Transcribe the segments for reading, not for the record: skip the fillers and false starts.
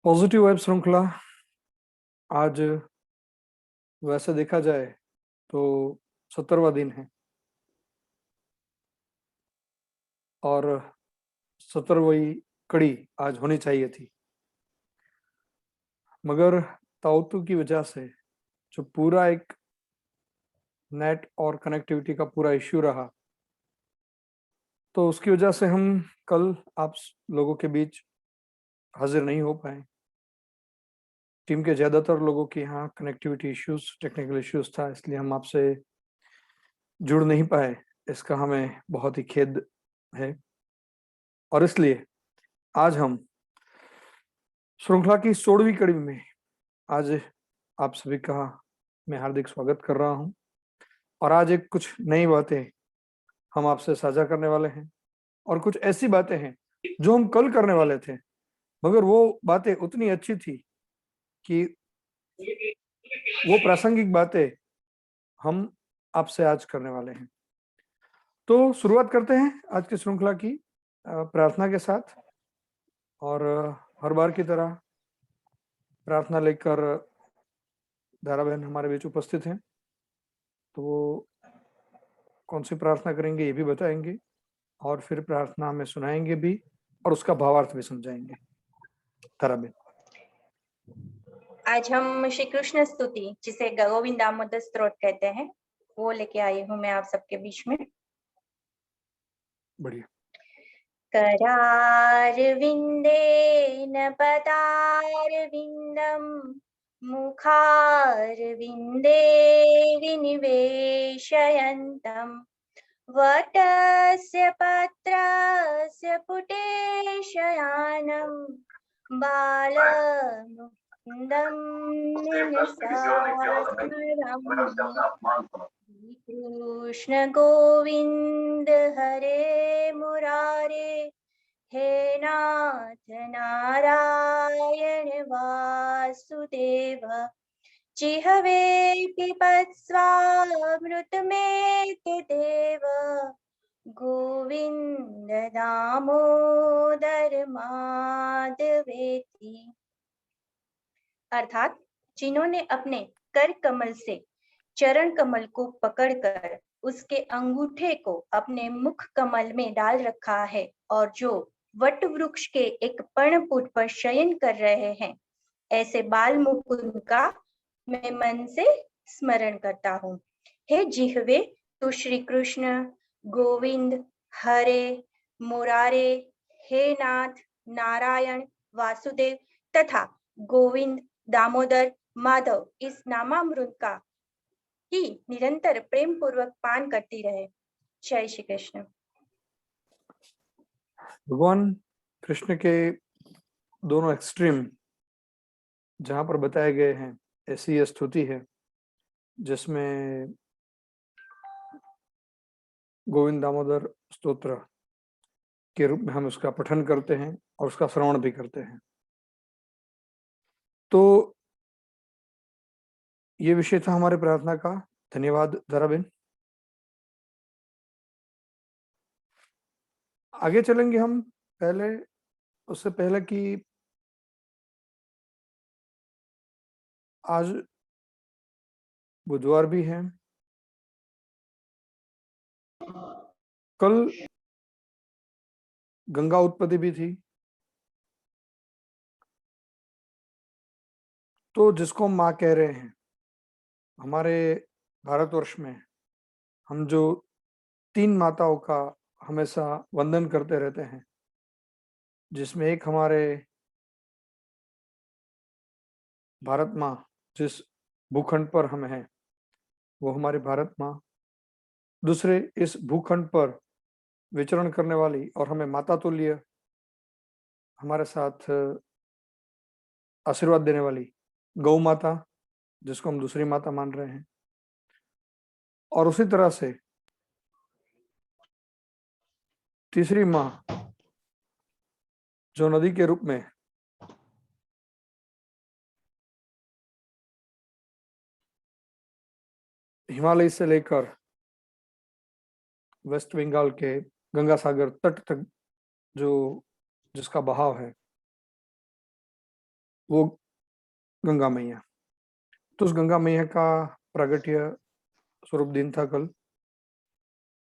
Positive vibe श्रृंखला आज वैसे देखा जाए तो 70वां दिन है और 70वीं कड़ी आज होनी चाहिए थी, मगर ताउतू की वजह से जो पूरा एक नेट और कनेक्टिविटी का पूरा इश्यू रहा, तो उसकी वजह से हम कल आप लोगों के बीच हाजिर नहीं हो पाए। टीम के ज्यादातर लोगों के यहाँ कनेक्टिविटी इश्यूज, टेक्निकल इश्यूज था, इसलिए हम आपसे जुड़ नहीं पाए। इसका हमें बहुत ही खेद है और इसलिए आज हम श्रृंखला की 16वीं कड़ी में आज आप सभी का मैं हार्दिक स्वागत कर रहा हूं और आज एक कुछ नई बातें हम आपसे साझा करने वाले हैं और कुछ ऐसी बातें हैं जो हम कल करने वाले थे, मगर वो बातें उतनी अच्छी थी कि वो प्रासंगिक बातें हम आपसे आज करने वाले हैं। तो शुरुआत करते हैं आज की श्रृंखला की प्रार्थना के साथ। और हर बार की तरह प्रार्थना लेकर दारा बहन हमारे बीच उपस्थित हैं, तो वो कौन सी प्रार्थना करेंगे ये भी बताएंगे और फिर प्रार्थना में सुनाएंगे भी और उसका भावार्थ भी समझाएंगे। तारा बहन, आज हम श्री कृष्ण स्तुति, जिसे गोविंद दामोदर स्तोत्र कहते हैं, वो लेके आई हूँ मैं आप सबके बीच में। बढ़िया। करारविन्देन पदारविन्दं मुखारविन्दे विनिवेशयन्तं वटस्य पत्रस्य पुटेशयानं बालमुकुन्दं कृष्ण गोविंद हरे मुरारे, हे नाथ नारायण वासुदेव, जिह्वे पिबत्स्वामृतमेति देव, गोविंद दामोदर माधवेति। अर्थात जिन्होंने अपने कर कमल से चरण कमल को पकड़कर उसके अंगूठे को अपने मुख कमल में डाल रखा है और जो वट वृक्ष के एक पर्णपुट पर शयन कर रहे हैं, ऐसे बाल मुकुंद का मैं मन से स्मरण करता हूँ। हे जिह्वे, तो श्री कृष्ण गोविंद हरे मुरारे, हे नाथ नारायण वासुदेव तथा गोविंद दामोदर माधव इस नामामृत का ही निरंतर प्रेम पूर्वक पान करती रहे। जय श्री कृष्ण। भगवान कृष्ण के दोनों एक्सट्रीम जहां पर बताए गए हैं, ऐसी यह स्तुति है जिसमें गोविंद दामोदर स्तोत्र के रूप में हम उसका पठन करते हैं और उसका श्रवण भी करते हैं। तो ये विषय था हमारे प्रार्थना का। धन्यवाद धराबेन। आगे चलेंगे हम। उससे पहले कि आज बुधवार भी है, कल गंगा उत्पत्ति भी थी, तो जिसको हम माँ कह रहे हैं, हमारे भारतवर्ष में हम जो 3 माताओं का हमेशा वंदन करते रहते हैं, जिसमें एक हमारे भारत माँ, जिस भूखंड पर हम हैं वो हमारी भारत माँ, दूसरे इस भूखंड पर विचरण करने वाली और हमें माता तुल्य हमारे साथ आशीर्वाद देने वाली गौ माता, जिसको हम दूसरी माता मान रहे हैं, और उसी तरह से तीसरी माँ जो नदी के रूप में हिमालय से लेकर वेस्ट बंगाल के गंगा सागर तट तक जो जिसका बहाव है, वो गंगा मैया। तो उस गंगा मैया का प्रागट्य स्वरूप दिन था कल।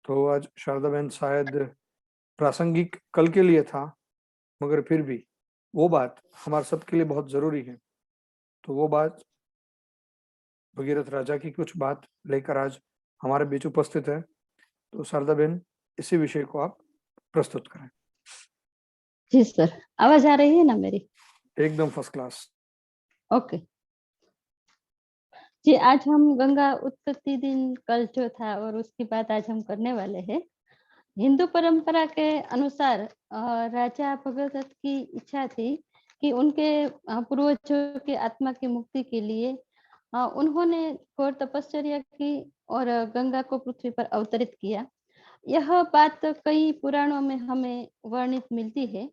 तो आज शारदा बहन शायद प्रासंगिक कल के लिए था, मगर फिर भी वो बात हमारे सबके लिए बहुत जरूरी है। तो वो बात भगीरथ राजा की कुछ बात लेकर आज हमारे बीच उपस्थित है। तो शारदा बहन, इसी विषय को आप प्रस्तुत करें। जी सर, आवाज आ रही है ना मेरी? एकदम फर्स्ट क्लास। ओके जी, आज हम गंगा उत्पत्ति दिन कल जो था और उसकी बात आज हम करने वाले हैं। हिंदू परंपरा के अनुसार राजा भगदत्त की इच्छा थी कि उनके पूर्वजों की आत्मा की मुक्ति के लिए उन्होंने घोर तपश्चर्या की और गंगा को पृथ्वी पर अवतरित किया। यह बात कई पुराणों में हमें वर्णित मिलती है।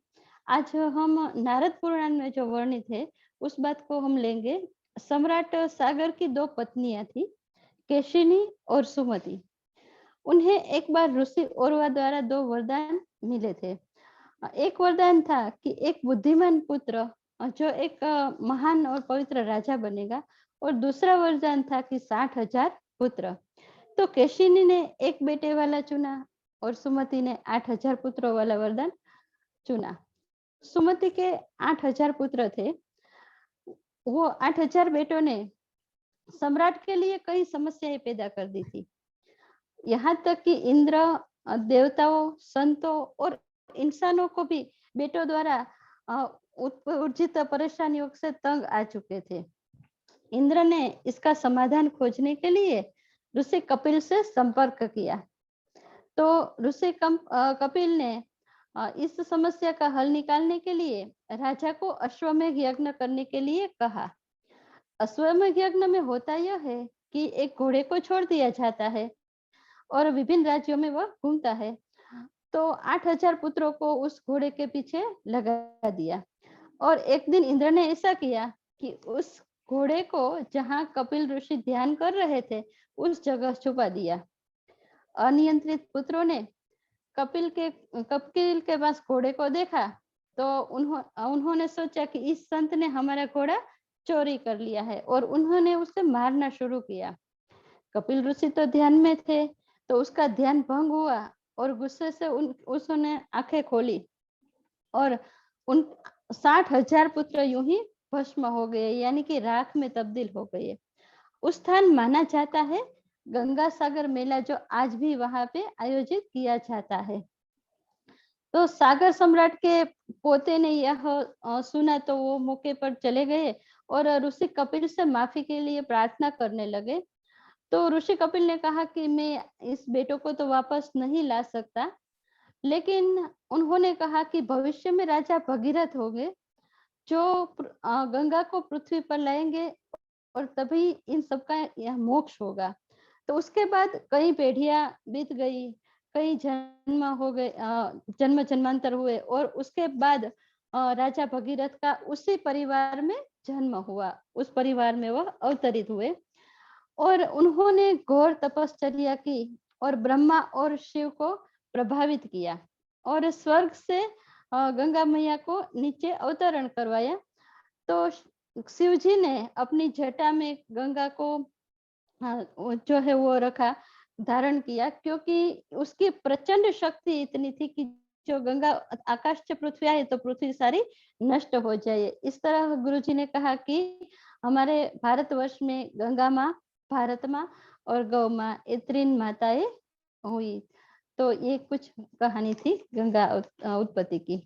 आज हम नारद पुराण में जो वर्णित है उस बात को हम लेंगे। सम्राट सागर की दो पत्नियां थी, केशिनी और सुमति। उन्हें एक बार ऋषि औरवा द्वारा दो वरदान मिले थे। एक वरदान था कि एक बुद्धिमान पुत्र जो एक महान और पवित्र राजा बनेगा, और दूसरा वरदान था कि 60,000 पुत्र। तो केशिनी ने एक बेटे वाला चुना और सुमति ने 8,000 पुत्रों वाला वरदान चुना। सुमति के 8,000 पुत्र थे। वो 8,000 बेटों ने सम्राट के लिए कई समस्याएं पैदा कर दी थी। यहाँ तक कि इंद्र, देवताओं, संतों और इंसानों को भी बेटों द्वारा उर्जित परेशानियों से तंग आ चुके थे। इंद्र ने इसका समाधान खोजने के लिए ऋषि कपिल से संपर्क किया। तो ऋषि कपिल ने इस समस्या का हल निकालने के लिए राजा को अश्वमेध यज्ञ करने के लिए कहा। अश्वमेध यज्ञ में होता यह है कि एक घोड़े को छोड़ दिया जाता है और विभिन्न राज्यों में वह घूमता है। तो 8,000 पुत्रों को उस घोड़े के पीछे लगा दिया, और एक दिन इंद्र ने ऐसा किया कि उस घोड़े को जहां कपिल ऋषि ध्यान कर रहे थे उस जगह छुपा दिया। अनियंत्रित पुत्रों ने कपिल के पास घोड़े को देखा तो उन्होंने सोचा कि इस संत ने हमारा घोड़ा चोरी कर लिया है, और उन्होंने उसे मारना शुरू किया। कपिल ऋषि तो ध्यान में थे, तो उसका ध्यान भंग हुआ और गुस्से से उसने आंखें खोली और उन 60,000 पुत्र यूं ही भस्म हो गए, यानी कि राख में तब्दील हो गए। उस स्थान माना जाता है गंगा सागर मेला, जो आज भी वहां पे आयोजित किया जाता है। तो सागर सम्राट के पोते ने यह सुना तो वो मौके पर चले गए और ऋषि कपिल से माफी के लिए प्रार्थना करने लगे। तो ऋषि कपिल ने कहा कि मैं इस बेटों को तो वापस नहीं ला सकता, लेकिन उन्होंने कहा कि भविष्य में राजा भगीरथ होंगे जो गंगा को पृथ्वी पर लाएंगे और तभी इन सबका यह मोक्ष होगा। तो उसके बाद कई पीढ़ियां बीत गई, कई जन्म हो गए, जन्म जन्मांतर हुए, और उसके बाद राजा भगीरथ का उसी परिवार में जन्म हुआ, उस परिवार में वह अवतरित हुए और उन्होंने घोर तपश्चर्या की और ब्रह्मा और शिव को प्रभावित किया और स्वर्ग से गंगा मैया को नीचे अवतरण करवाया। तो शिव जी ने अपनी जटा में गंगा को जो है वो रखा, धारण किया, क्योंकि उसकी प्रचंड शक्ति इतनी थी कि जो गंगा आकाश से पृथ्वी आए तो पृथ्वी सारी नष्ट हो जाए। इस तरह गुरु जी ने कहा कि हमारे भारतवर्ष में गंगा माँ, भारत माँ और गौ माँ, ये तीन माताएं हुई। तो ये कुछ कहानी थी गंगा उत्पत्ति की।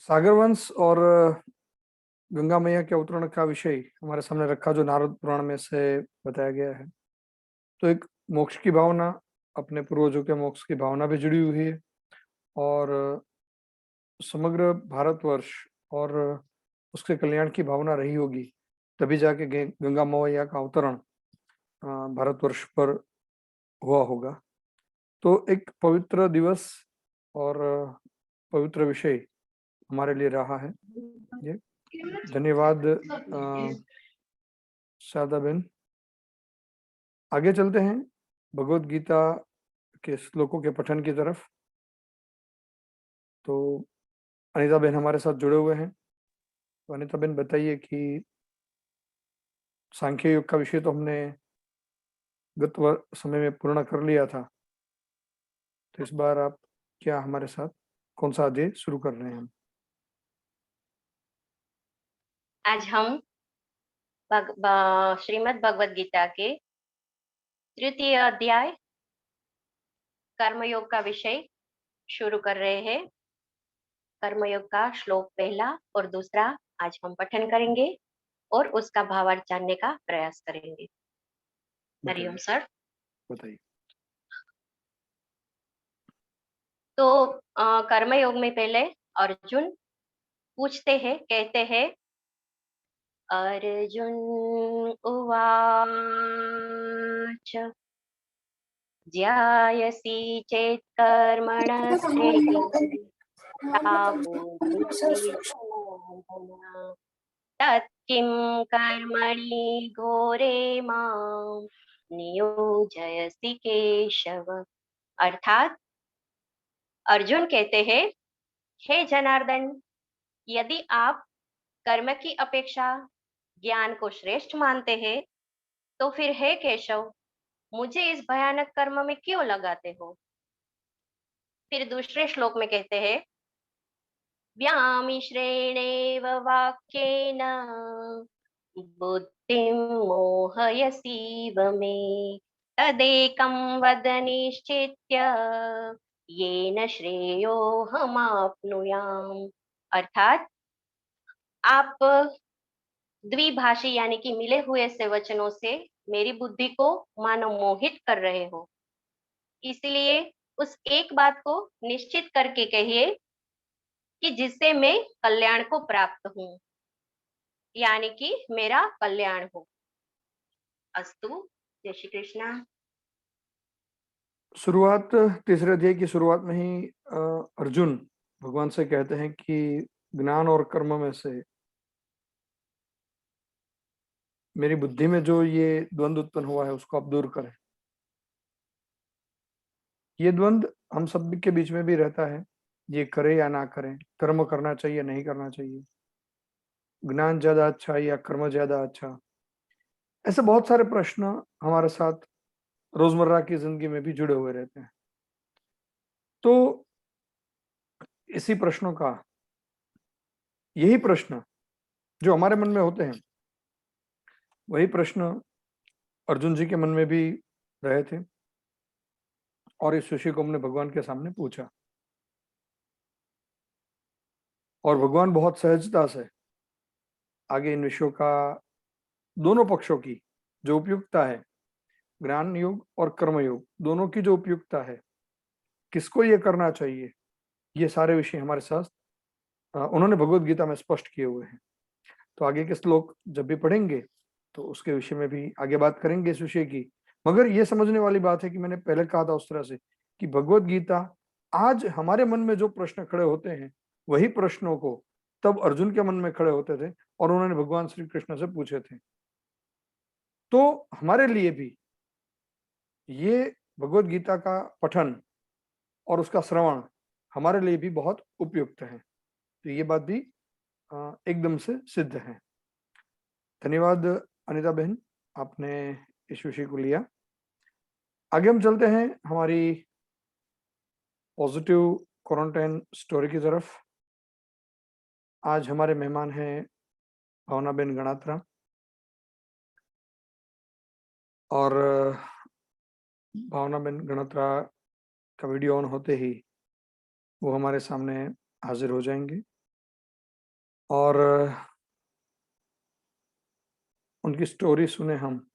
सागर वंश और गंगा मैया के अवतरण का विषय हमारे सामने रखा, जो नारद पुराण में से बताया गया है। तो एक मोक्ष की भावना, अपने पूर्वजों के मोक्ष की भावना भी जुड़ी हुई है, और समग्र भारतवर्ष और उसके कल्याण की भावना रही होगी, तभी जाके गंगा मैया का अवतरण भारतवर्ष पर हुआ होगा। तो एक पवित्र दिवस और पवित्र विषय हमारे लिए रहा है ये। धन्यवाद शारदा बहन। आगे चलते हैं भगवत गीता के श्लोकों के पठन की तरफ। तो अनीता बहन हमारे साथ जुड़े हुए हैं। तो अनीता बहन बताइए कि सांख्य योग का विषय तो हमने गत समय में पूर्ण कर लिया था, तो इस बार आप क्या हमारे साथ कौन सा अध्याय शुरू कर रहे हैं? आज हम श्रीमद् भगवद गीता के तृतीय अध्याय कर्मयोग का विषय शुरू कर रहे हैं। कर्मयोग का श्लोक पहला और दूसरा आज हम पठन करेंगे और उसका भावार्थ जानने का प्रयास करेंगे। हरिओम सर, बताइए। तो कर्मयोग में पहले अर्जुन पूछते हैं, कहते हैं, अर्जुन उवाच ज्यायसि चेत् कर्मणस्ते तत्किं कर्मणि घोरे मां नियोजयसि केशव। अर्थात अर्जुन कहते हैं, हे जनार्दन, यदि आप कर्म की अपेक्षा ज्ञान को श्रेष्ठ मानते हैं, तो फिर हे केशव, मुझे इस भयानक कर्म में क्यों लगाते हो? फिर दूसरे श्लोक में कहते हैं, व्यामिश्रेणेव वाक्येन बुद्धिं मोहयसीव मे तदेकं वद निश्चित्य येन श्रेयोऽहमाप्नुयाम्। अर्थात आप द्विभाषी यानी कि मिले हुए से वचनों से मेरी बुद्धि को मानो मोहित कर रहे हो, इसलिए उस एक बात को निश्चित करके कहिए कि जिससे मैं कल्याण को प्राप्त हूं, यानी कि मेरा कल्याण हो। अस्तु, जय श्री कृष्णा। शुरुआत तीसरे अध्याय की शुरुआत में ही अर्जुन भगवान से कहते हैं कि ज्ञान और कर्म में से मेरी बुद्धि में जो ये द्वंद्व उत्पन्न हुआ है उसको आप दूर करें। ये द्वंद्व हम सब के बीच में भी रहता है, ये करे या ना करें, कर्म करना चाहिए नहीं करना चाहिए, ज्ञान ज्यादा अच्छा या कर्म ज्यादा अच्छा, ऐसे बहुत सारे प्रश्न हमारे साथ रोजमर्रा की जिंदगी में भी जुड़े हुए रहते हैं। तो इसी प्रश्नों का, यही प्रश्न जो हमारे मन में होते हैं, वही प्रश्न अर्जुन जी के मन में भी रहे थे और इस विषय को हमने भगवान के सामने पूछा और भगवान बहुत सहजता से आगे इन विषयों का दोनों पक्षों की जो उपयुक्तता है, ज्ञान योग और कर्म योग दोनों की जो उपयुक्तता है, किसको ये करना चाहिए, ये सारे विषय हमारे साथ उन्होंने भगवत गीता में स्पष्ट किए हुए हैं। तो आगे के श्लोक जब भी पढ़ेंगे तो उसके विषय में भी आगे बात करेंगे इस विषय की। मगर ये समझने वाली बात है कि मैंने पहले कहा था उस तरह से कि भगवत गीता आज हमारे मन में जो प्रश्न खड़े होते हैं, वही प्रश्नों को तब अर्जुन के मन में खड़े होते थे और उन्होंने भगवान श्री कृष्ण से पूछे थे। तो हमारे लिए भी ये भगवत गीता का पठन और उसका श्रवण हमारे लिए भी बहुत उपयुक्त है। तो ये बात भी एकदम से सिद्ध है। धन्यवाद अनीता बहन, आपने इस विषय को लिया। आगे हम चलते हैं हमारी पॉजिटिव क्वारंटाइन स्टोरी की तरफ। आज हमारे मेहमान हैं भावना बेन गणात्रा और भावना बेन गणात्रा का वीडियो ऑन होते ही वो हमारे सामने हाजिर हो जाएंगे और उनकी स्टोरी सुने हम।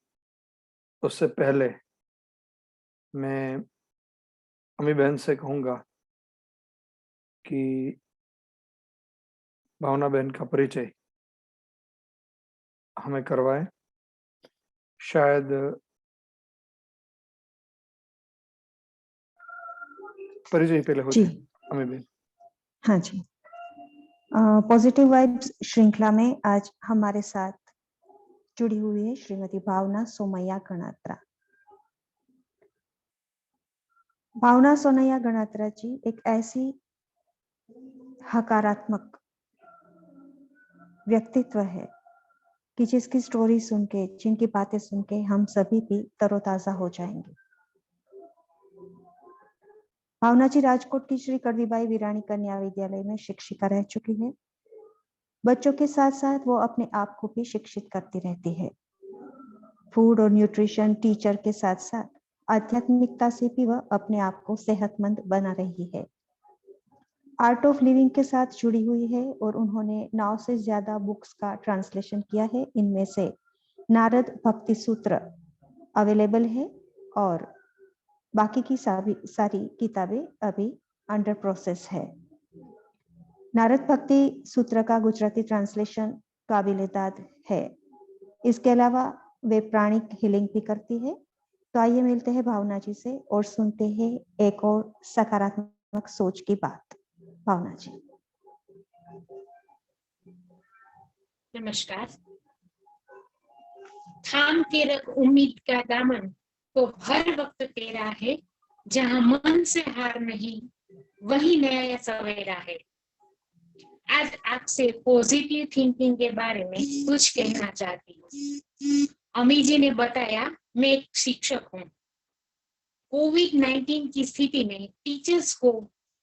उससे पहले मैं अम्मी बहन से कहूँगा कि भावना बहन का परिचय हमें करवाए। शायद परिचय पहले हो जाए अम्मी बहन। हाँ जी, पॉजिटिव वाइब्स श्रृंखला में आज हमारे साथ जुड़ी हुई है श्रीमती भावना सोमैया गणात्रा। भावना सोमैया गणात्रा जी एक ऐसी हकारात्मक व्यक्तित्व है कि जिसकी स्टोरी सुन के, जिनकी बातें सुन के हम सभी भी तरोताजा हो जाएंगे। भावना जी राजकोट की श्री कड़वीबाई वीराणी कन्या विद्यालय में शिक्षिका रह चुकी है। बच्चों के साथ साथ वो अपने आप को भी शिक्षित करती रहती है। फूड और न्यूट्रिशन टीचर के साथ साथ आध्यात्मिकता से भी वह अपने आप को सेहतमंद बना रही है। आर्ट ऑफ लिविंग के साथ जुड़ी हुई है और उन्होंने 9 से ज्यादा बुक्स का ट्रांसलेशन किया है। इनमें से नारद भक्ति सूत्र अवेलेबल है और बाकी की सारी किताबें अभी अंडर प्रोसेस है। नारद भक्ति सूत्र का गुजराती ट्रांसलेशन काबिल-ए-दाद है। इसके अलावा वे प्राणिक हीलिंग भी करती है। तो आइए मिलते हैं भावना जी से और सुनते हैं एक और सकारात्मक सोच की बात। भावना जी। नमस्कार। थाम के रख उम्मीद का दामन तो हर वक्त तेरा है, जहां मन से हार नहीं वही नया सवेरा है। आज आपसे पॉजिटिव थिंकिंग के बारे में कुछ कहना चाहती हूँ। अमी जी ने बताया, मैं एक शिक्षक हूँ। कोविड-19 की स्थिति में टीचर्स को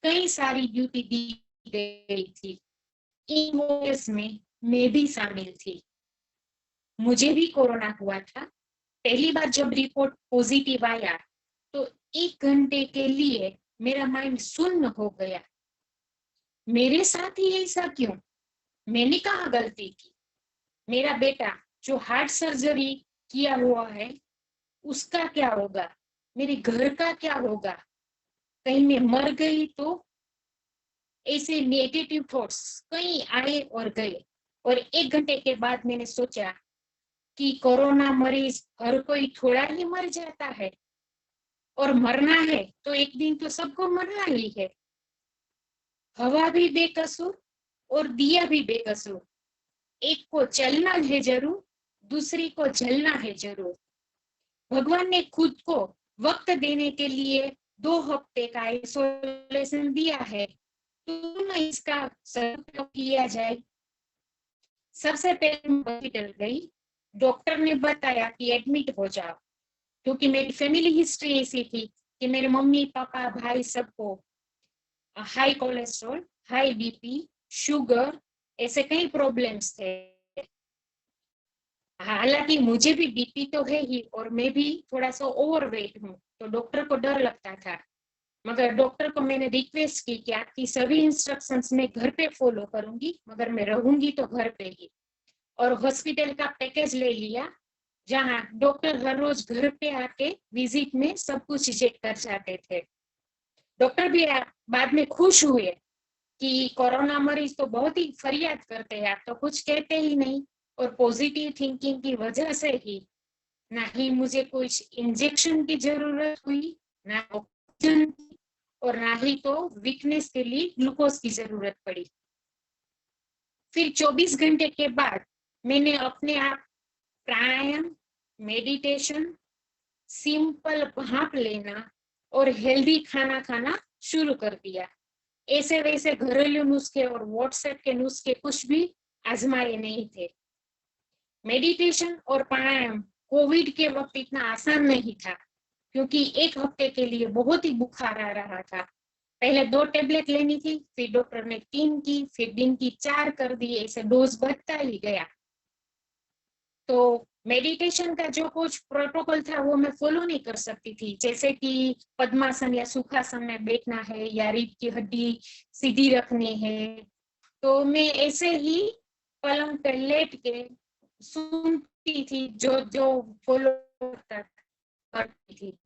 कई सारी ड्यूटी दी गई थी। इन वॉरियर्स में मैं भी शामिल थी। मुझे भी कोरोना हुआ था। पहली बार जब रिपोर्ट पॉजिटिव आया तो 1 घंटे के लिए मेरा माइंड सुन्न हो गया। मेरे साथ ही ऐसा क्यों? मैंने कहाँ गलती की? मेरा बेटा जो हार्ट सर्जरी किया हुआ है उसका क्या होगा? मेरे घर का क्या होगा? कहीं मैं मर गई तो? ऐसे नेगेटिव थॉट्स कहीं आए और गए। और 1 घंटे के बाद मैंने सोचा कि कोरोना मरीज हर कोई थोड़ा ही मर जाता है और मरना है तो एक दिन तो सबको मरना ही है। हवा भी बेकसूर और दिया भी बेकसूर। एक को चलना है जरूर, दूसरी को जलना है जरूर। भगवान ने खुद को वक्त देने के लिए 2 हफ्ते का आइसोलेशन दिया है, तो इसका सदुपयोग किया जाए। सबसे पहले हॉस्पिटल गई। डॉक्टर ने बताया कि एडमिट हो जाओ, क्योंकि मेरी फैमिली हिस्ट्री ऐसी थी कि मेरे मम्मी पापा भाई सबको high cholesterol, high BP, sugar, ऐसे कई प्रॉब्लम्स थे। हालांकि मुझे भी बीपी तो है ही और मैं भी थोड़ा सा ओवरवेट हूँ, तो डॉक्टर को डर लगता था। मगर डॉक्टर को मैंने रिक्वेस्ट की कि आपकी सभी इंस्ट्रक्शंस मैं घर पे फॉलो करूंगी, मगर मैं रहूंगी तो घर पे ही। और हॉस्पिटल का पैकेज ले लिया, जहां डॉक्टर हर रोज घर पे आके विजिट में सब कुछ चेक कर जाते थे। डॉक्टर भी बाद में खुश हुए कि कोरोना मरीज तो बहुत ही फरियाद करते हैं, आप तो कुछ कहते ही नहीं। और पॉजिटिव थिंकिंग की वजह से ही ना ही मुझे कुछ इंजेक्शन की जरूरत हुई, ना ऑक्सीजन की, और ना ही तो वीकनेस के लिए ग्लूकोज की जरूरत पड़ी। फिर 24 घंटे के बाद मैंने अपने आप प्राणायाम, मेडिटेशन, सिंपल भाप लेना और हेल्दी खाना खाना शुरू कर दिया। ऐसे वैसे घरेलू नुस्खे और व्हाट्सएप के नुस्खे कुछ भी आजमाए नहीं थे। मेडिटेशन और प्राणायाम कोविड के वक्त इतना आसान नहीं था, क्योंकि 1 हफ्ते के लिए बहुत ही बुखार आ रहा था। पहले 2 टेबलेट लेनी थी, फिर डॉक्टर ने 3 की, फिर दिन की 4 कर दी। ऐसे डोज बढ़ता ही गया। तो मेडिटेशन का जो कुछ प्रोटोकॉल था वो मैं फॉलो नहीं कर सकती थी, जैसे कि पद्मासन या सुखासन में बैठना है या रीढ़ की हड्डी सीधी रखनी है। तो मैं ऐसे ही पलंग पे लेट के सुनती थी, जो जो फॉलो करती थी।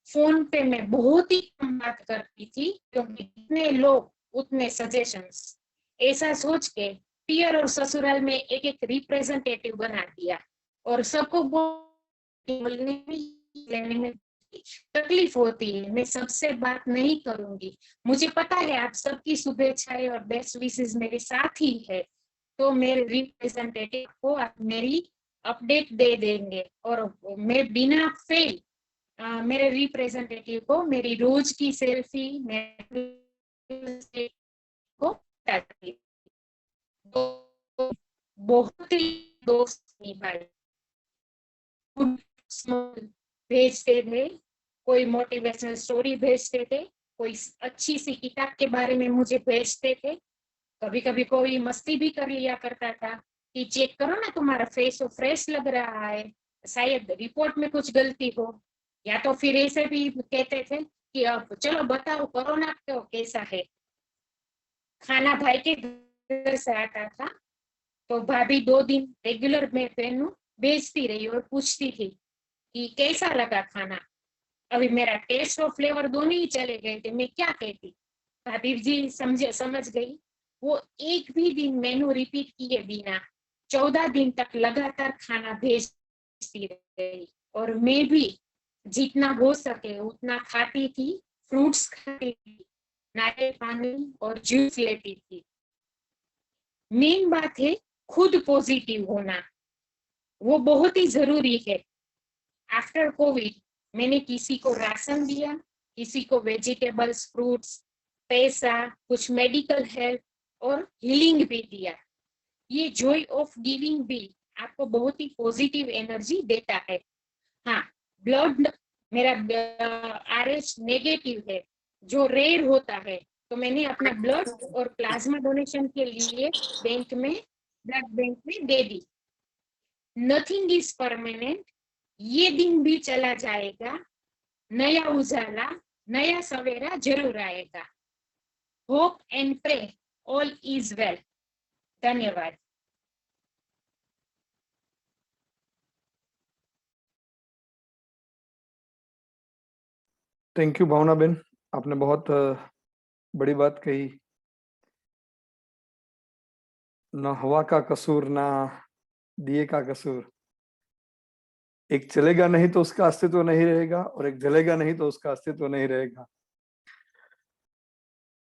फोन पे मैं बहुत ही कम बात करती थी, क्योंकि जितने लोग उतने सजेशंस, ऐसा सोच के पियर और ससुराल में एक एक रिप्रेजेंटेटिव बना दिया। और सबको लेने में तकलीफ होती है। मैं सबसे बात नहीं करूंगी, मुझे पता है आप सबकी शुभेच्छाएं और बेस्ट विशेस मेरे साथ ही है, तो मेरे रिप्रेजेंटेटिव को आप मेरी अपडेट दे देंगे। और मैं बिना फेल मेरे रिप्रेजेंटेटिव को मेरी रोज की सेल्फी को बताती थी। तो बहुत ही दोस्त निभाए, भेजते थे, कोई मोटिवेशनल स्टोरी भेजते थे, कोई अच्छी सी किताब के बारे में मुझे भेजते थे। कभी कभी कोई मस्ती भी कर लिया करता था कि चेक करो ना, तुम्हारा फेस तो फ्रेश लग रहा है, शायद रिपोर्ट में कुछ गलती हो। या तो फिर ऐसे भी कहते थे कि अब चलो बताओ कोरोना तो कैसा है। खाना भाई के घर से आता था तो भाभी 2 दिन रेगुलर में मेनू भेजती रही और पूछती थी कि कैसा लगा खाना। अभी मेरा टेस्ट और फ्लेवर दोनों ही चले गए थे, मैं क्या कहती। भाभी जी समझ गई। वो एक भी दिन मेनू रिपीट किए बिना 14 दिन तक लगातार खाना भेजती रही, और मैं भी जितना हो सके उतना खाती थी, फ्रूट्स खाती थी, नारियल पानी और जूस लेती थी। मेन बात है खुद पॉजिटिव होना, वो बहुत ही जरूरी है। आफ्टर कोविड मैंने किसी को राशन दिया, किसी को वेजिटेबल्स, फ्रूट्स, पैसा, कुछ मेडिकल हेल्प और हीलिंग भी दिया। ये जॉय ऑफ गिविंग भी आपको बहुत ही पॉजिटिव एनर्जी देता है। हाँ, ब्लड मेरा RH नेगेटिव है, जो रेयर होता है, तो मैंने अपना ब्लड और प्लाज्मा डोनेशन के लिए ब्लड बैंक में दे दी। नथिंग इज परमानेंट, ये दिन भी चला जाएगा, नया उजाला, नया सवेरा जरूर आएगा। Hope and pray all is well. धन्यवाद। थैंक यू भावना बेन, आपने बहुत बड़ी बात कही। ना हवा का कसूर, ना दिए का कसूर। एक चलेगा नहीं तो उसका अस्तित्व नहीं रहेगा, और एक जलेगा नहीं तो उसका अस्तित्व नहीं रहेगा।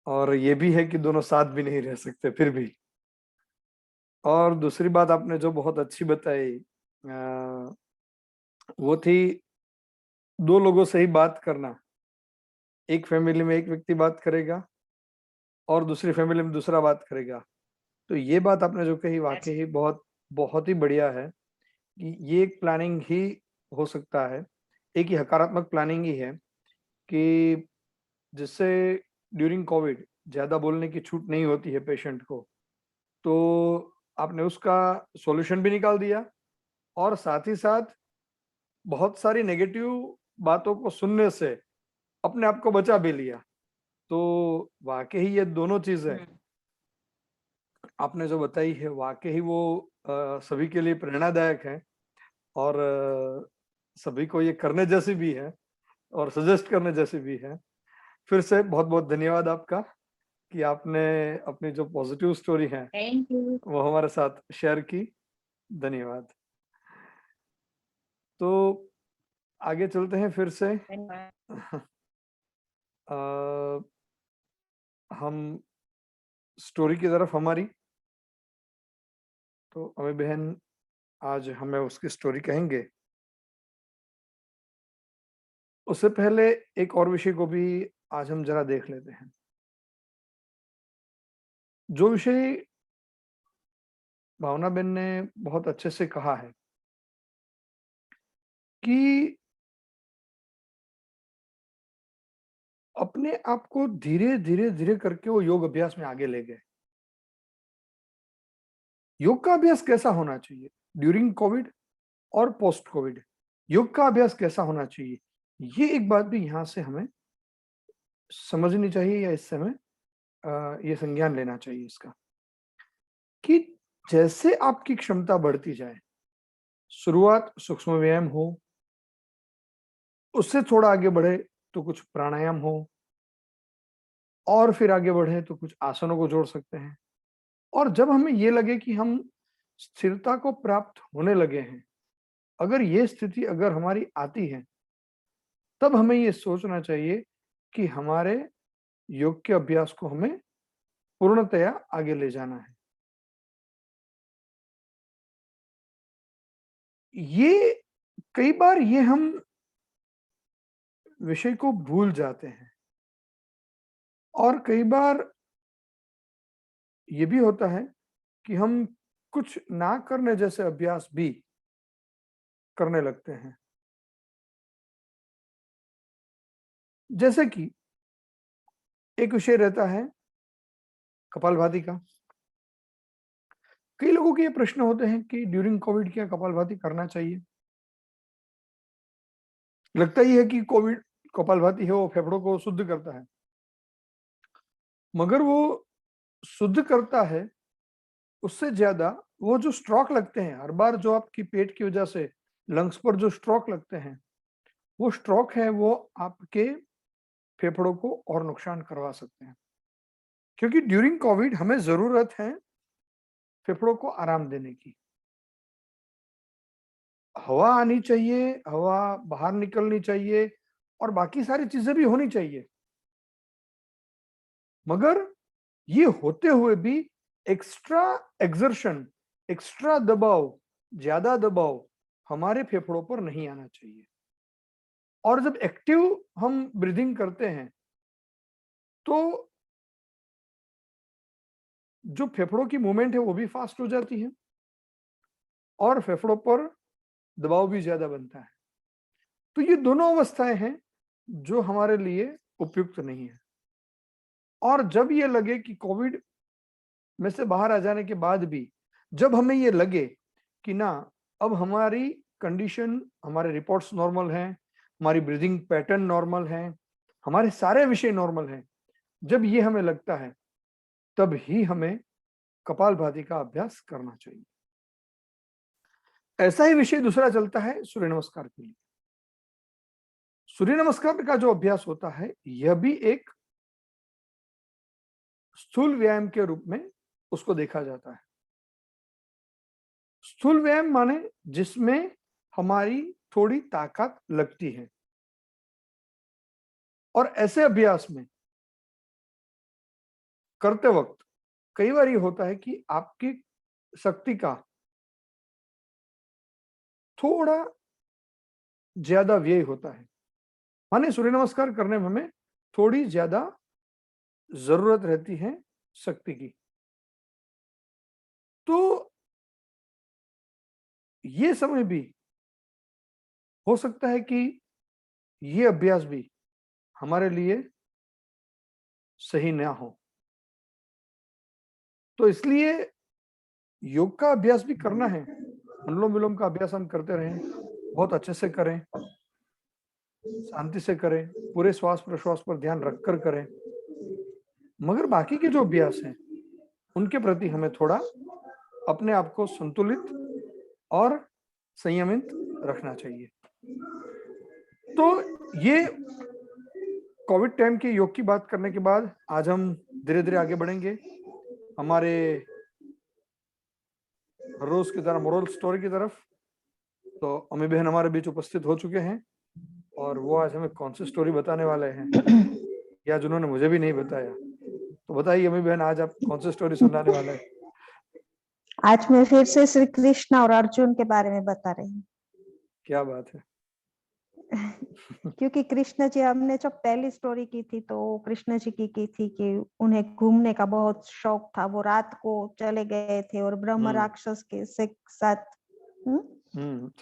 और ये भी है कि दोनों साथ भी नहीं रह सकते फिर भी। और दूसरी बात आपने जो बहुत अच्छी बताई वो थी दो लोगों से ही बात करना। एक फैमिली में एक व्यक्ति बात करेगा और दूसरी फैमिली में दूसरा बात करेगा। तो ये बात आपने जो कही वाकई ही बहुत बहुत ही बढ़िया है कि ये एक प्लानिंग ही हो सकता है, एक ही हकारात्मक प्लानिंग ही है कि जिससे ड्यूरिंग कोविड ज्यादा बोलने की छूट नहीं होती है पेशेंट को। तो आपने उसका सॉल्यूशन भी निकाल दिया और साथ ही साथ बहुत सारी नेगेटिव बातों को सुनने से अपने आप को बचा भी लिया। तो वाकई ये दोनों चीजें आपने जो बताई है वाकई वो सभी के लिए प्रेरणादायक है, और सभी को ये करने जैसी भी है और सजेस्ट करने जैसी भी है। फिर से बहुत बहुत धन्यवाद आपका कि आपने अपनी जो पॉजिटिव स्टोरी है थैंक यू। वो हमारे साथ शेयर की। धन्यवाद। तो आगे चलते हैं फिर से। हम स्टोरी की तरफ हमारी। तो अमी बहन आज हमें उसकी स्टोरी कहेंगे। उससे पहले एक और विषय को भी आज हम जरा देख लेते हैं। जो विषय भावना बेन ने बहुत अच्छे से कहा है कि अपने आप को धीरे धीरे धीरे करके वो योग अभ्यास में आगे ले गए। योग का अभ्यास कैसा होना चाहिए ड्यूरिंग कोविड और पोस्ट कोविड, योग का अभ्यास कैसा होना चाहिए, ये एक बात भी यहां से हमें समझनी चाहिए, या इससे हमें ये संज्ञान लेना चाहिए इसका कि जैसे आपकी क्षमता बढ़ती जाए, शुरुआत सूक्ष्म व्यायाम हो, उससे थोड़ा आगे बढ़े तो कुछ प्राणायाम हो, और फिर आगे बढ़े तो कुछ आसनों को जोड़ सकते हैं। और जब हमें ये लगे कि हम स्थिरता को प्राप्त होने लगे हैं, अगर ये स्थिति अगर हमारी आती है, तब हमें ये सोचना चाहिए कि हमारे योग के अभ्यास को हमें पूर्णतया आगे ले जाना है। ये कई बार ये हम विषय को भूल जाते हैं, और कई बार ये भी होता है कि हम कुछ ना करने जैसे अभ्यास भी करने लगते हैं। जैसे कि एक विषय रहता है कपालभाति का। कई लोगों के ये प्रश्न होते हैं कि ड्यूरिंग कोविड क्या कपालभाति करना चाहिए। लगता ही है कि कोविड कपालभाति है वो फेफड़ों को शुद्ध करता है, मगर वो शुद्ध करता है, उससे ज्यादा वो जो स्ट्रोक लगते हैं हर बार, जो आपकी पेट की वजह से लंग्स पर जो स्ट्रोक लगते हैं, वो स्ट्रोक है वो आपके फेफड़ों को और नुकसान करवा सकते हैं। क्योंकि ड्यूरिंग कोविड हमें जरूरत है फेफड़ों को आराम देने की। हवा आनी चाहिए, हवा बाहर निकलनी चाहिए और बाकी सारी चीजें भी होनी चाहिए, मगर ये होते हुए भी एक्स्ट्रा एक्सर्शन, एक्स्ट्रा दबाव, ज्यादा दबाव हमारे फेफड़ों पर नहीं आना चाहिए। और जब एक्टिव हम ब्रीदिंग करते हैं तो जो फेफड़ों की मूवमेंट है वो भी फास्ट हो जाती है और फेफड़ों पर दबाव भी ज्यादा बनता है। तो ये दोनों अवस्थाएं हैं जो हमारे लिए उपयुक्त नहीं है। और जब ये लगे कि कोविड में से बाहर आ जाने के बाद भी जब हमें ये लगे कि ना अब हमारी कंडीशन, हमारे रिपोर्ट्स नॉर्मल हैं, हमारी ब्रीदिंग पैटर्न नॉर्मल है, हमारे सारे विषय नॉर्मल हैं, जब ये हमें लगता है तब ही हमें कपालभाति का अभ्यास करना चाहिए। ऐसा ही विषय दूसरा चलता है सूर्य नमस्कार के लिए। सूर्य नमस्कार का जो अभ्यास होता है यह भी एक स्थूल व्यायाम के रूप में उसको देखा जाता है। स्थूल व्यायाम माने जिसमें हमारी थोड़ी ताकत लगती है। और ऐसे अभ्यास में करते वक्त कई बार ये होता है कि आपकी शक्ति का थोड़ा ज्यादा व्यय होता है। माने सूर्य नमस्कार करने में हमें थोड़ी ज्यादा जरूरत रहती है शक्ति की। तो ये समय भी हो सकता है कि ये अभ्यास भी हमारे लिए सही ना हो। तो इसलिए योग का अभ्यास भी करना है, अनुलोम विलोम का अभ्यास हम करते रहें, बहुत अच्छे से करें, शांति से करें, पूरे श्वास प्रश्वास पर ध्यान रखकर करें, मगर बाकी के जो अभ्यास हैं उनके प्रति हमें थोड़ा अपने आप को संतुलित और संयमित रखना चाहिए। तो ये कोविड टाइम के योग की बात करने के बाद आज हम धीरे धीरे आगे बढ़ेंगे हमारे रोज की तरह मोरल स्टोरी की तरफ। तो अम्मी बहन हमारे बीच उपस्थित हो चुके हैं और वो आज हमें कौन सी स्टोरी बताने वाले हैं या जिन्होंने मुझे भी नहीं बताया। तो बताइए अम्मी बहन, आज आप कौन सी स्टोरी सुनाने वाले हैं? आज मैं फिर से श्री कृष्ण और अर्जुन के बारे में बता रही हूँ। क्या बात है। क्योंकि कृष्ण जी, हमने जब पहली स्टोरी की थी तो कृष्ण जी की थी कि उन्हें घूमने का बहुत शौक था, वो रात को चले गए थे और ब्रह्म राक्षस के साथ।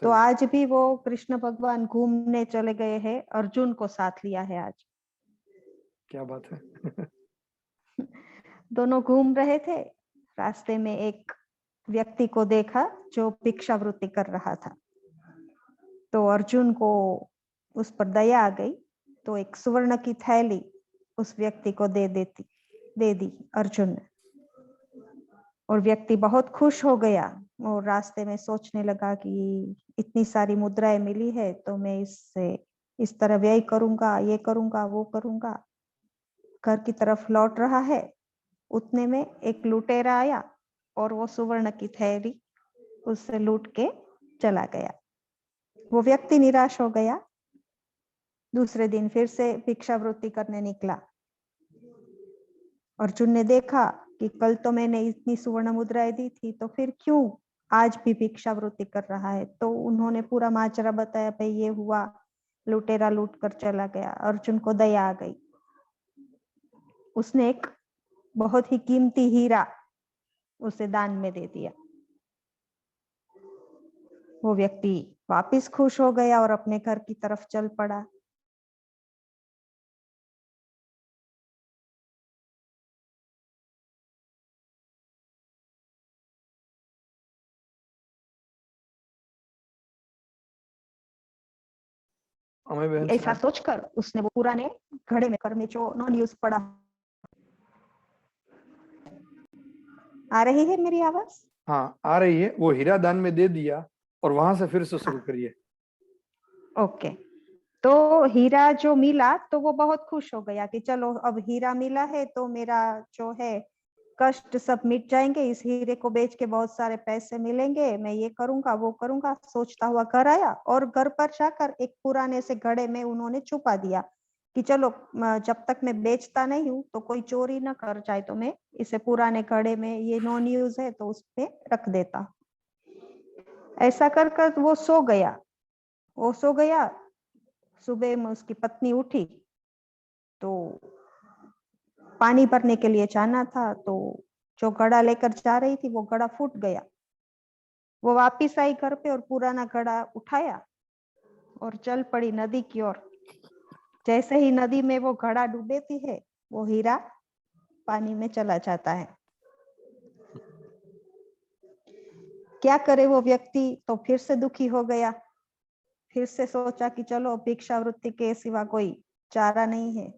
तो आज भी वो कृष्ण भगवान घूमने चले गए हैं, अर्जुन को साथ लिया है आज। क्या बात है। दोनों घूम रहे थे, रास्ते में एक व्यक्ति को देखा जो भिक्षावृत्ति कर रहा था। तो अर्जुन को उस पर दया आ गई, तो एक सुवर्ण की थैली उस व्यक्ति को दे दी अर्जुन ने। और व्यक्ति बहुत खुश हो गया और रास्ते में सोचने लगा कि इतनी सारी मुद्राएं मिली है तो मैं इससे इस तरह व्यय करूंगा, ये करूंगा, वो करूंगा। घर की तरफ लौट रहा है, उतने में एक लुटेरा आया और वो सुवर्ण की थैली उससे लूट के चला गया। वो व्यक्ति निराश हो गया। दूसरे दिन फिर से भिक्षावृत्ति करने निकला। अर्जुन ने देखा कि कल तो मैंने इतनी सुवर्ण मुद्राएं दी थी, तो फिर क्यों आज भी भिक्षावृत्ति कर रहा है। तो उन्होंने पूरा माजरा बताया, भाई ये हुआ, लुटेरा लूट कर चला गया। अर्जुन को दया आ गई। उसने एक बहुत ही कीमती हीरा उसे दान में दे दिया। वो व्यक्ति वापस खुश हो गया और अपने घर की तरफ चल पड़ा। अमय बहन ऐसा सुनाए। सोचकर उसने वो पुराने घड़े में कर में जो नॉन यूज पड़ा। आ रही है मेरी आवाज? हाँ आ रही है। वो हीरा दान में दे दिया और वहां से फिर से शुरू करिए। ओके, तो हीरा जो मिला तो वो बहुत खुश हो गया कि चलो अब हीरा मिला है तो मेरा जो है कष्ट सब मिट जाएंगे, इस हीरे को बेच के बहुत सारे पैसे मिलेंगे, मैं ये करूंगा वो करूंगा। सोचता हुआ घर आया और घर पर जाकर एक पुराने से घड़े में उन्होंने छुपा दिया कि चलो जब तक मैं बेचता नहीं हूँ तो कोई चोरी ना कर जाए, तो मैं इसे पुराने घड़े में, ये नॉन यूज है तो उस पे रख देता। ऐसा कर कर वो सो गया। सुबह में उसकी पत्नी उठी तो पानी भरने के लिए जाना था, तो जो घड़ा लेकर जा रही थी वो घड़ा फूट गया। वो वापिस आई घर पे और पुराना घड़ा उठाया और चल पड़ी नदी की ओर। जैसे ही नदी में वो घड़ा डूबेती है, वो हीरा पानी में चला जाता है। क्या करे वो व्यक्ति, तो फिर से दुखी हो गया। फिर से सोचा कि चलो भिक्षावृत्ति के सिवा कोई चारा नहीं है।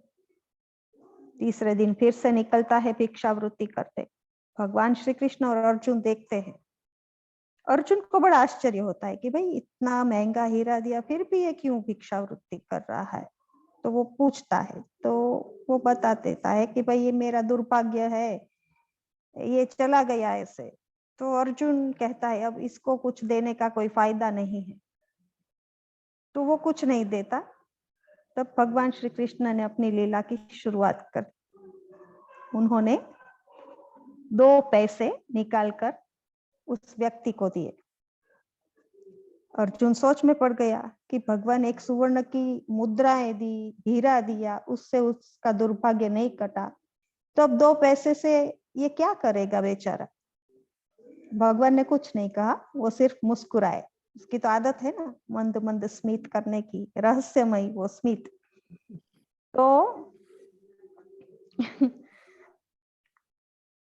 तीसरे दिन फिर से निकलता है भिक्षावृत्ति करते। भगवान श्री कृष्ण और अर्जुन देखते हैं। अर्जुन को बड़ा आश्चर्य होता है कि भाई इतना महंगा हीरा दिया फिर भी ये क्यों भिक्षावृत्ति कर रहा है। तो वो पूछता है तो वो बता देता है कि भाई ये मेरा दुर्भाग्य है, ये चला गया ऐसे। तो अर्जुन कहता है अब इसको कुछ देने का कोई फायदा नहीं है, तो वो कुछ नहीं देता। तब भगवान श्री कृष्ण ने अपनी लीला की शुरुआत कर। उन्होंने 2 पैसे निकालकर उस व्यक्ति को दिए। अर्जुन सोच में पड़ गया कि भगवान एक सुवर्ण की मुद्राएं दी, हीरा दिया, उससे उसका दुर्भाग्य नहीं कटा, तो अब 2 पैसे से ये क्या करेगा बेचारा। भगवान ने कुछ नहीं कहा, वो सिर्फ मुस्कुराए। उसकी तो आदत है ना मंद मंद स्मित करने की, रहस्यमयी वो स्मित। तो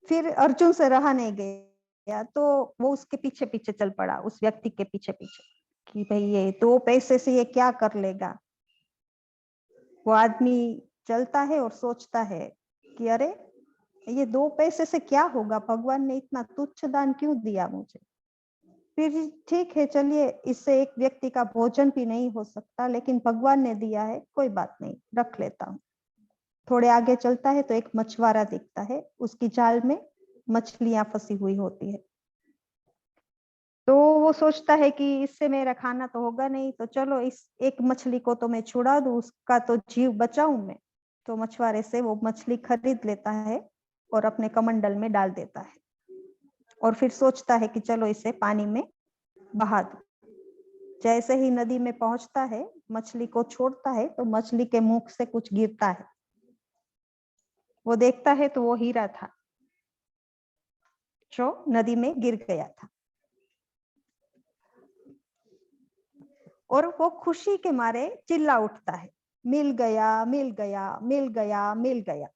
फिर अर्जुन से रहा नहीं गया, तो वो उसके पीछे पीछे चल पड़ा, उस व्यक्ति के पीछे पीछे, कि भाई ये 2 पैसे से ये क्या कर लेगा। वो आदमी चलता है और सोचता है कि अरे ये 2 पैसे से क्या होगा, भगवान ने इतना तुच्छ दान क्यों दिया मुझे। फिर ठीक है चलिए, इससे एक व्यक्ति का भोजन भी नहीं हो सकता, लेकिन भगवान ने दिया है, कोई बात नहीं, रख लेता हूँ। थोड़े आगे चलता है तो एक मछुआरा दिखता है, उसकी जाल में मछलियां फंसी हुई होती है। तो वो सोचता है कि इससे मेरा खाना तो होगा नहीं, तो चलो इस एक मछली को तो मैं छुड़ा दूं, उसका तो जीव बचाऊं मैं। तो मछुआरे से वो मछली खरीद लेता है और अपने कमंडल में डाल देता है और फिर सोचता है कि चलो इसे पानी में बहा दूं। जैसे ही नदी में पहुंचता है, मछली को छोड़ता है तो मछली के मुख से कुछ गिरता है। वो देखता है तो वो हीरा था जो नदी में गिर गया था, और वो खुशी के मारे चिल्ला उठता है, मिल गया मिल गया मिल गया मिल गया।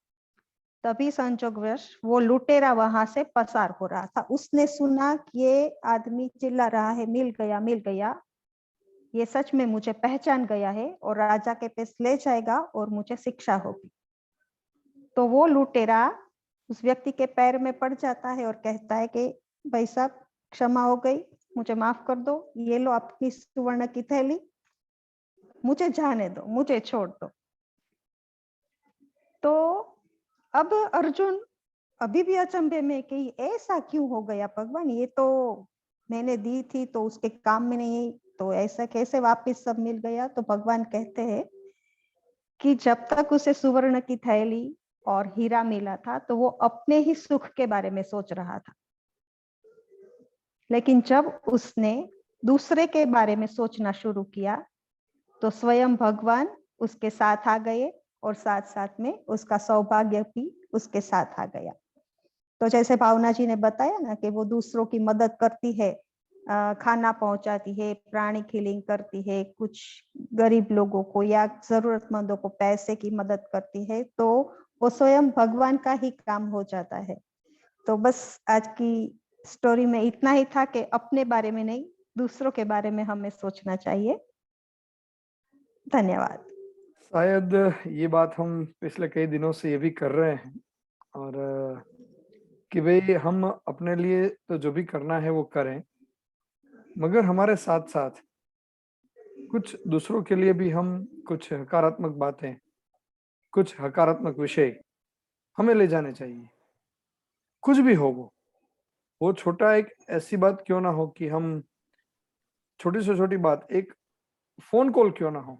तभी संजोगवश वो लुटेरा वहां से पसार हो रहा था। उसने सुना कि ये आदमी चिल्ला रहा है मिल गया, ये सच में मुझे पहचान गया है और राजा के पास ले जाएगा और मुझे शिक्षा होगी। तो वो लुटेरा उस व्यक्ति के पैर में पड़ जाता है और कहता है कि भाई साहब क्षमा हो गई, मुझे माफ कर दो, ये लो अपनी सुवर्ण की थैली, मुझे जाने दो, मुझे छोड़ दो। तो अब अर्जुन अभी भी अचंभे में कि ऐसा क्यों हो गया भगवान, ये तो मैंने दी थी तो उसके काम में नहीं, तो ऐसा कैसे वापस सब मिल गया। तो भगवान कहते हैं कि जब तक उसे सुवर्ण की थैली और हीरा मिला था तो वो अपने ही सुख के बारे में सोच रहा था, लेकिन जब उसने दूसरे के बारे में सोचना शुरू किया तो स्वयं भगवान उसके साथ आ गए और साथ साथ में उसका सौभाग्य भी उसके साथ आ गया। तो जैसे भावना जी ने बताया ना कि वो दूसरों की मदद करती है, खाना पहुंचाती है, प्राणी हीलिंग करती है, कुछ गरीब लोगों को या जरूरतमंदों को पैसे की मदद करती है, तो वो स्वयं भगवान का ही काम हो जाता है। तो बस आज की स्टोरी में इतना ही था कि अपने बारे में नहीं, दूसरों के बारे में हमें सोचना चाहिए। धन्यवाद। शायद ये बात हम पिछले कई दिनों से ये भी कर रहे हैं, और कि भाई हम अपने लिए तो जो भी करना है वो करें, मगर हमारे साथ साथ कुछ दूसरों के लिए भी हम कुछ हकारात्मक बातें, कुछ हकारात्मक विषय हमें ले जाने चाहिए। कुछ भी हो वो छोटा एक ऐसी बात क्यों ना हो कि हम छोटी से छोटी बात, एक फोन कॉल क्यों ना हो,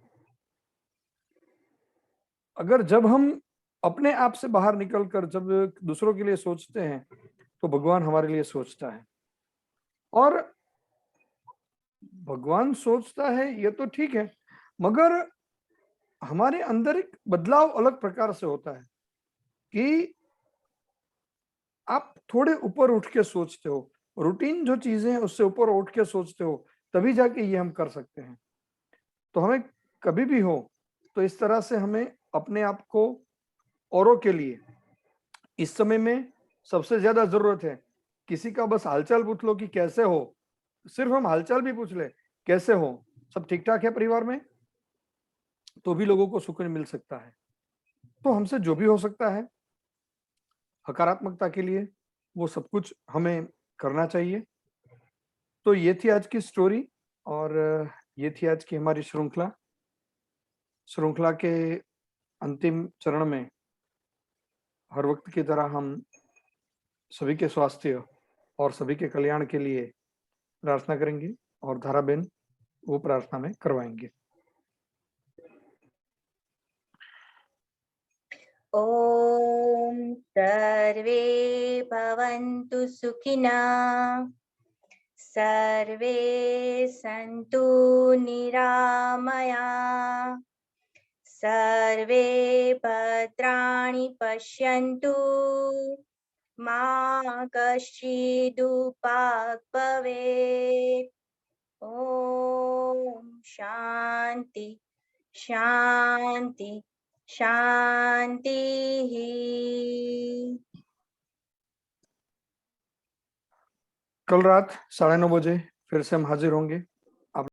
अगर जब हम अपने आप से बाहर निकलकर जब दूसरों के लिए सोचते हैं तो भगवान हमारे लिए सोचता है। और भगवान सोचता है ये तो ठीक है, मगर हमारे अंदर एक बदलाव अलग प्रकार से होता है कि आप थोड़े ऊपर उठ के सोचते हो, रूटीन जो चीजें हैं उससे ऊपर उठ के सोचते हो, तभी जाके ये हम कर सकते हैं। तो हमें कभी भी हो तो इस तरह से हमें अपने आप को औरों के लिए, इस समय में सबसे ज्यादा जरूरत है किसी का बस हालचाल पूछ लो कि कैसे हो, सिर्फ हम हालचाल भी पूछ ले, कैसे हो, सब ठीक ठाक है परिवार में, तो भी लोगों को सुकून मिल सकता है। तो हमसे जो भी हो सकता है हकारात्मकता के लिए, वो सब कुछ हमें करना चाहिए। तो ये थी आज की स्टोरी, और ये थी आज की हमारी श्रृंखला के अंतिम चरण में हर वक्त की तरह हम सभी के स्वास्थ्य और सभी के कल्याण के लिए प्रार्थना करेंगे, और धाराबेन वो प्रार्थना में करवाएंगे। ॐ सर्वे भवन्तु सुखिनः, सर्वे सन्तु निरामया, सर्वे भद्राणि पश्यन्तु, मा कश्चिदुपात् भवेत्। ॐ शान्ति शान्ति शान्तिः। कल रात 9:30 बजे फिर से हम हाजिर होंगे